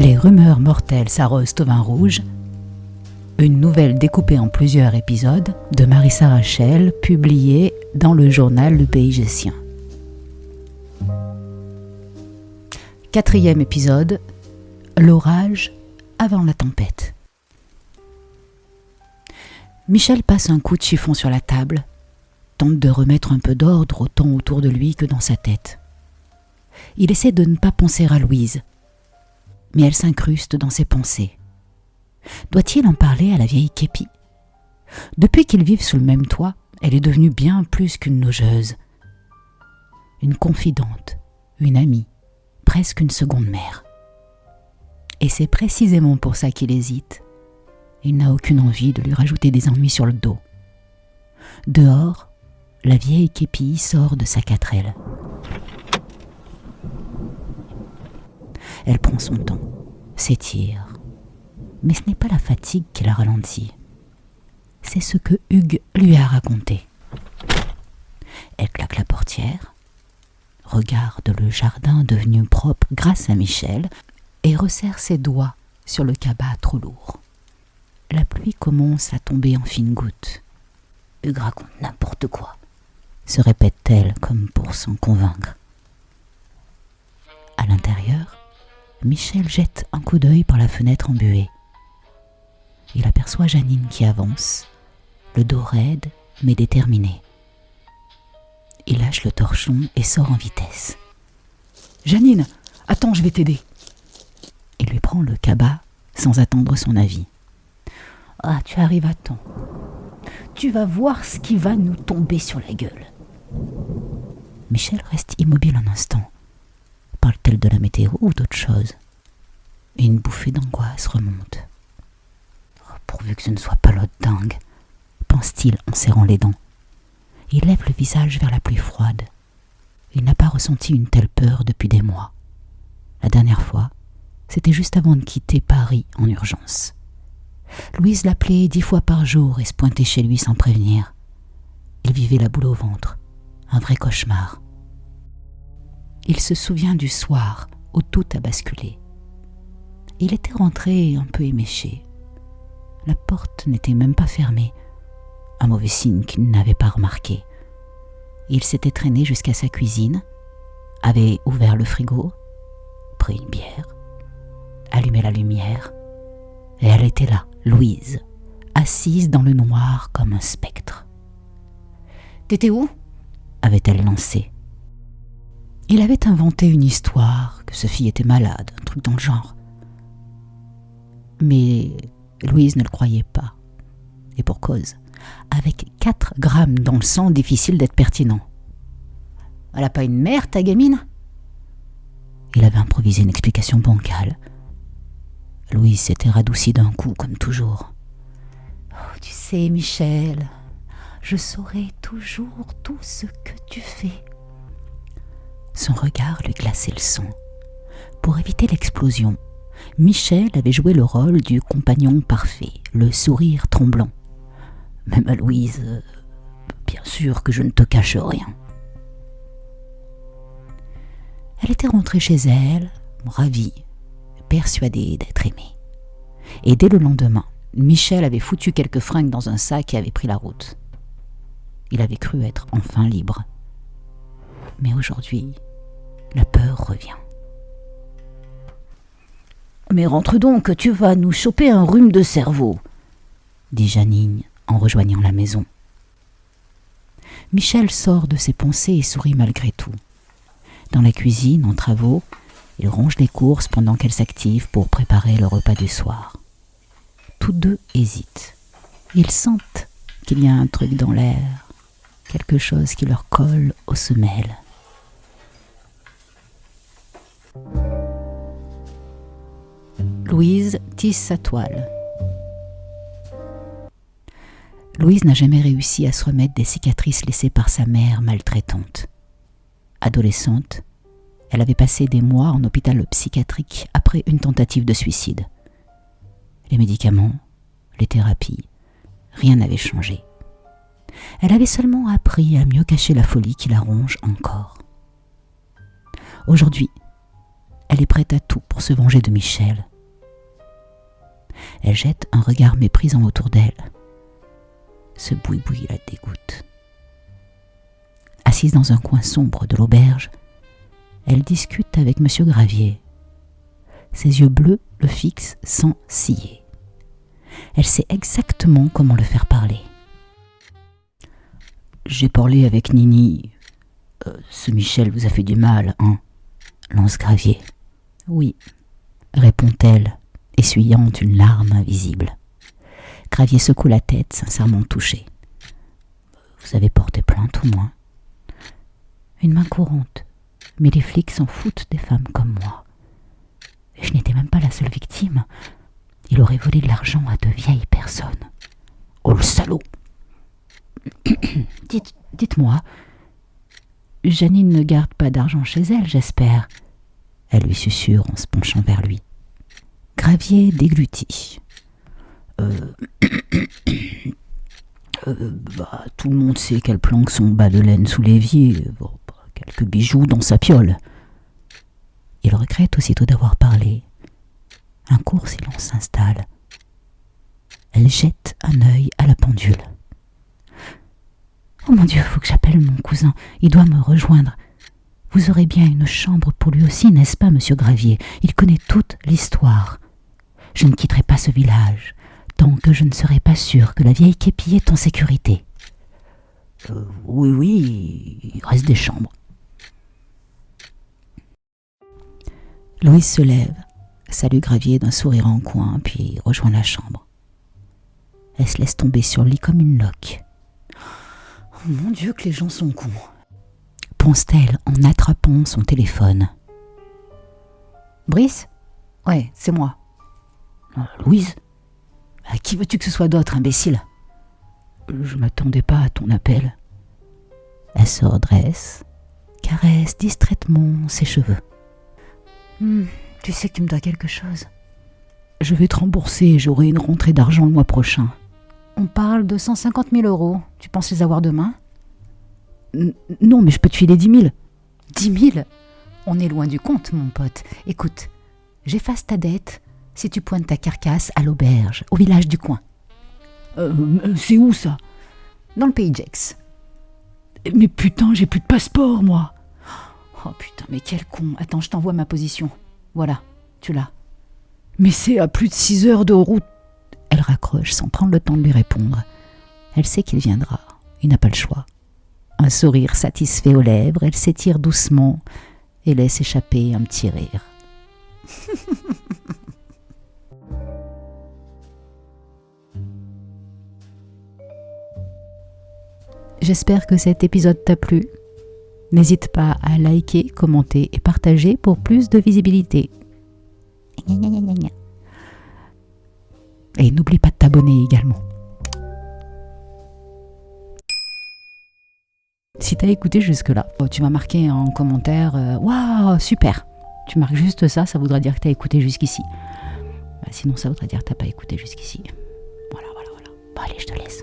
Les rumeurs mortelles s'arrosent au vin rouge, une nouvelle découpée en plusieurs épisodes de Marissa Rachel, publiée dans le journal Le Pays Gessien. 4e épisode, l'orage avant la tempête. Michel passe un coup de chiffon sur la table, tente de remettre un peu d'ordre autant autour de lui que dans sa tête. Il essaie de ne pas penser à Louise, mais elle s'incruste dans ses pensées. Doit-il en parler à la vieille Képi ? Depuis qu'ils vivent sous le même toit, elle est devenue bien plus qu'une logeuse. Une confidente, une amie, presque une seconde mère. Et c'est précisément pour ça qu'il hésite. Il n'a aucune envie de lui rajouter des ennuis sur le dos. Dehors, la vieille Képi sort de sa 4L. Elle prend son temps, s'étire. Mais ce n'est pas la fatigue qui la ralentit. C'est ce que Hugues lui a raconté. Elle claque la portière, regarde le jardin devenu propre grâce à Michel et resserre ses doigts sur le cabas trop lourd. La pluie commence à tomber en fines gouttes. Hugues raconte n'importe quoi, se répète-t-elle comme pour s'en convaincre. À l'intérieur, Michel jette un coup d'œil par la fenêtre embuée. Il aperçoit Janine qui avance, le dos raide mais déterminé. Il lâche le torchon et sort en vitesse. « Janine, attends, je vais t'aider !» Il lui prend le cabas sans attendre son avis. « Ah, tu arrives à temps. Tu vas voir ce qui va nous tomber sur la gueule. » Michel reste immobile un instant. Parle-t-elle de la météo ou d'autre chose ? Et une bouffée d'angoisse remonte. Oh, pourvu que ce ne soit pas l'autre dingue, pense-t-il en serrant les dents. Il lève le visage vers la pluie froide. Il n'a pas ressenti une telle peur depuis des mois. La dernière fois, c'était juste avant de quitter Paris en urgence. Louise l'appelait 10 fois par jour et se pointait chez lui sans prévenir. Il vivait la boule au ventre, un vrai cauchemar. Il se souvient du soir où tout a basculé. Il était rentré un peu éméché. La porte n'était même pas fermée, un mauvais signe qu'il n'avait pas remarqué. Il s'était traîné jusqu'à sa cuisine, avait ouvert le frigo, pris une bière, allumé la lumière, et elle était là, Louise, assise dans le noir comme un spectre. « T'étais où ?» avait-elle lancé. Il avait inventé une histoire, que Sophie était malade, un truc dans le genre. Mais Louise ne le croyait pas. Et pour cause, avec 4 grammes dans le sang, difficile d'être pertinent. « Elle a pas une mère, ta gamine ?» Il avait improvisé une explication bancale. Louise s'était radoucie d'un coup, comme toujours. « Oh, tu sais, Michel, je saurai toujours tout ce que tu fais. » Son regard lui glaçait le sang. Pour éviter l'explosion, Michel avait joué le rôle du compagnon parfait, le sourire tremblant. Même à Louise, bien sûr que je ne te cache rien. Elle était rentrée chez elle, ravie, persuadée d'être aimée. Et dès le lendemain, Michel avait foutu quelques fringues dans un sac et avait pris la route. Il avait cru être enfin libre. Mais aujourd'hui, la peur revient. « Mais rentre donc, tu vas nous choper un rhume de cerveau !» dit Janine en rejoignant la maison. Michel sort de ses pensées et sourit malgré tout. Dans la cuisine, en travaux, il range les courses pendant qu'elle s'active pour préparer le repas du soir. Tous deux hésitent. Ils sentent qu'il y a un truc dans l'air, quelque chose qui leur colle aux semelles. Louise tisse sa toile. Louise n'a jamais réussi à se remettre des cicatrices laissées par sa mère maltraitante. Adolescente, elle avait passé des mois en hôpital psychiatrique après une tentative de suicide. Les médicaments, les thérapies, rien n'avait changé. Elle avait seulement appris à mieux cacher la folie qui la ronge encore. Aujourd'hui, elle est prête à tout pour se venger de Michel, Elle jette un regard méprisant autour d'elle. Ce boui-boui la dégoûte. Assise dans un coin sombre de l'auberge, elle discute avec M. Gravier. Ses yeux bleus le fixent sans ciller. Elle sait exactement comment le faire parler. « J'ai parlé avec Nini. Ce Michel vous a fait du mal, hein ?» lance Gravier. « Oui, » répond-elle, essuyant une larme invisible. Gravier secoue la tête, sincèrement touché. « Vous avez porté plainte au moins ?» Une main courante, mais les flics s'en foutent des femmes comme moi. Et je n'étais même pas la seule victime. Il aurait volé de l'argent à de vieilles personnes. Oh le salaud! Dites-moi, Janine ne garde pas d'argent chez elle, j'espère. Elle lui susurre en se penchant vers lui. Gravier déglutit. Tout le monde sait qu'elle planque son bas de laine sous l'évier. Quelques bijoux dans sa piole. Il regrette aussitôt d'avoir parlé. Un court silence s'installe. Elle jette un œil à la pendule. Oh mon Dieu, faut que j'appelle mon cousin. Il doit me rejoindre. Vous aurez bien une chambre pour lui aussi, n'est-ce pas, monsieur Gravier? Il connaît toute l'histoire. Je ne quitterai pas ce village tant que je ne serai pas sûre que la vieille Képie est en sécurité. Oui, il reste des chambres. Louise se lève, salue Gravier d'un sourire en coin, puis rejoint la chambre. Elle se laisse tomber sur le lit comme une loque. Oh mon Dieu, que les gens sont cons, pense-t-elle en attrapant son téléphone. Brice ? Ouais, c'est moi. Louise ? À qui veux-tu que ce soit d'autre, imbécile ? Je m'attendais pas à ton appel. Elle se redresse, caresse distraitement ses cheveux. Tu sais que tu me dois quelque chose. Je vais te rembourser et j'aurai une rentrée d'argent le mois prochain. On parle de 150 000 €. Tu penses les avoir demain ? Non, mais je peux te filer 10 000. 10 000 ? On est loin du compte, mon pote. Écoute, j'efface ta dette si tu pointes ta carcasse à l'auberge, au village du coin. C'est où ça ? Dans le pays Gex. Mais putain, j'ai plus de passeport, moi. Oh putain, mais quel con. Attends, je t'envoie ma position. Voilà, tu l'as. Mais c'est à plus de 6 heures de route. Elle raccroche sans prendre le temps de lui répondre. Elle sait qu'il viendra. Il n'a pas le choix. Un sourire satisfait aux lèvres, elle s'étire doucement et laisse échapper un petit rire. J'espère que cet épisode t'a plu. N'hésite pas à liker, commenter et partager pour plus de visibilité. Et n'oublie pas de t'abonner également. Si t'as écouté jusque-là, tu m'as marqué en commentaire « Waouh, super !» Tu marques juste ça, ça voudra dire que t'as écouté jusqu'ici. Sinon, ça voudrait dire que t'as pas écouté jusqu'ici. Voilà. Bon, allez, je te laisse.